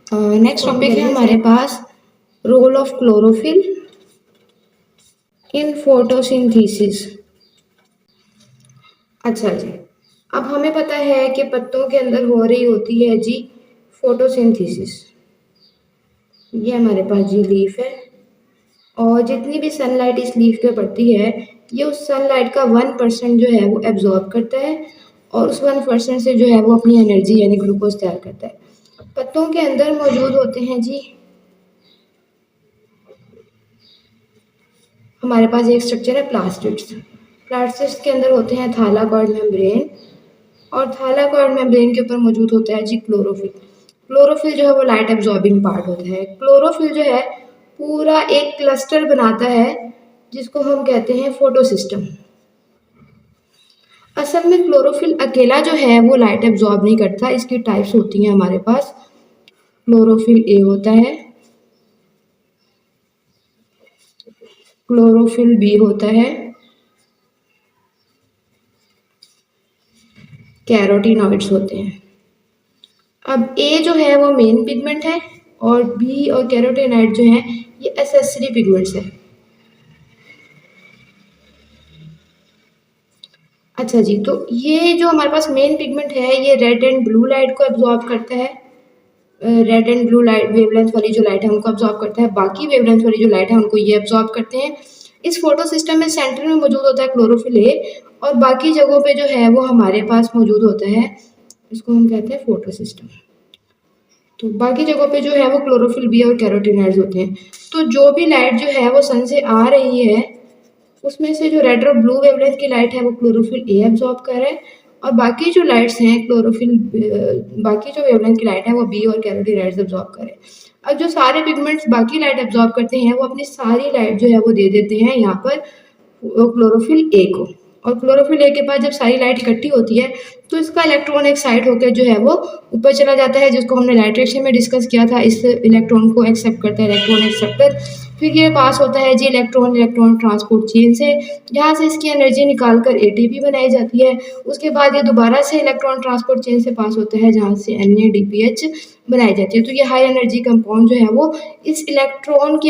Next topic है हमारे पास role of chlorophyll in photosynthesis. अच्छा जी, अब हमें पता है कि पत्तों के अंदर हो रही होती है जी फोटोसिंथेसिस। ये हमारे पास जी लीफ है और जितनी भी सनलाइट इस लीफ पे पड़ती है ये उस सनलाइट का 1% जो है वो एब्जॉर्ब करता है और उस 1% से जो है वो अपनी एनर्जी यानी ग्लूकोज तैयार करता है। पत्तों के अंदर मौजूद होते हैं जी हमारे पास एक स्ट्रक्चर है प्लास्टिड्स। प्लास्टिड्स के अंदर होते हैं थालाकॉइड मेम्ब्रेन और थालाकॉइड मेम्ब्रेन के ऊपर मौजूद होता है जी क्लोरोफिल। क्लोरोफिल जो है वो लाइट एब्जॉर्बिंग पार्ट होता है। क्लोरोफिल जो है पूरा एक क्लस्टर बनाता है जिसको हम कहते हैं फोटोसिस्टम। असल में क्लोरोफिल अकेला जो है वो लाइट एब्जॉर्ब नहीं करता। इसकी टाइप्स होती हैं हमारे पास। क्लोरोफिल ए होता है, क्लोरोफिल बी होता है, कैरोटीनॉइड्स होते हैं। अब ए जो है वो मेन पिगमेंट है और बी और कैरोटीनॉइड जो है ये एसेसरी पिगमेंट्स है। अच्छा जी, तो ये जो हमारे पास मेन पिगमेंट है ये रेड एंड ब्लू लाइट को एब्जॉर्ब करता है। Red and blue light wavelength वाली जो लाइट है उनको एब्जॉर्ब करता है। बाकी वेवलेंथ वाली जो लाइट है उनको ये एब्जॉर्ब करते हैं। इस फोटो सिस्टम में सेंटर में मौजूद होता है क्लोरोफिल ए और बाकी जगहों पे जो है वो हमारे पास मौजूद होता है, इसको हम कहते हैं फोटो सिस्टम। तो बाकी जगहों पे जो है वो क्लोरोफिल बी और कैरोटीनॉइड्स होते हैं। तो जो भी लाइट जो है वो सन से आ रही है उसमें से जो रेड और ब्लू वेवलेंथ की लाइट है वो क्लोरोफिल ए एब्जॉर्ब कर रहा है और बाकी जो लाइट्स हैं बाकी जो वेवलेंथ की लाइट है वो बी और कैरोटीनॉइड्स एब्जॉर्ब कर रहे हैं। अब जो सारे पिगमेंट्स बाकी लाइट एब्जॉर्ब करते हैं वो अपनी सारी लाइट जो है वो दे देते हैं यहाँ पर क्लोरोफिल ए को। और क्लोरोफिल ए के पास जब सारी लाइट इकट्ठी होती है तो इसका इलेक्ट्रॉन एक साइड होकर जो है वो ऊपर चला जाता है, जिसको हमने लाइट रिएक्शन में डिस्कस किया था। इस इलेक्ट्रॉन को एक्सेप्ट करता है इलेक्ट्रॉन एक्सेप्टर। फिर ये पास होता है जी इलेक्ट्रॉन इलेक्ट्रॉन ट्रांसपोर्ट चेन से, जहाँ से इसकी एनर्जी निकाल कर एटीपी बनाई जाती है। उसके बाद ये दोबारा से इलेक्ट्रॉन ट्रांसपोर्ट चेन से पास होता है जहाँ से NADPH बनाई जाती है। तो ये हाई एनर्जी कंपाउंड जो है वो इस इलेक्ट्रॉन की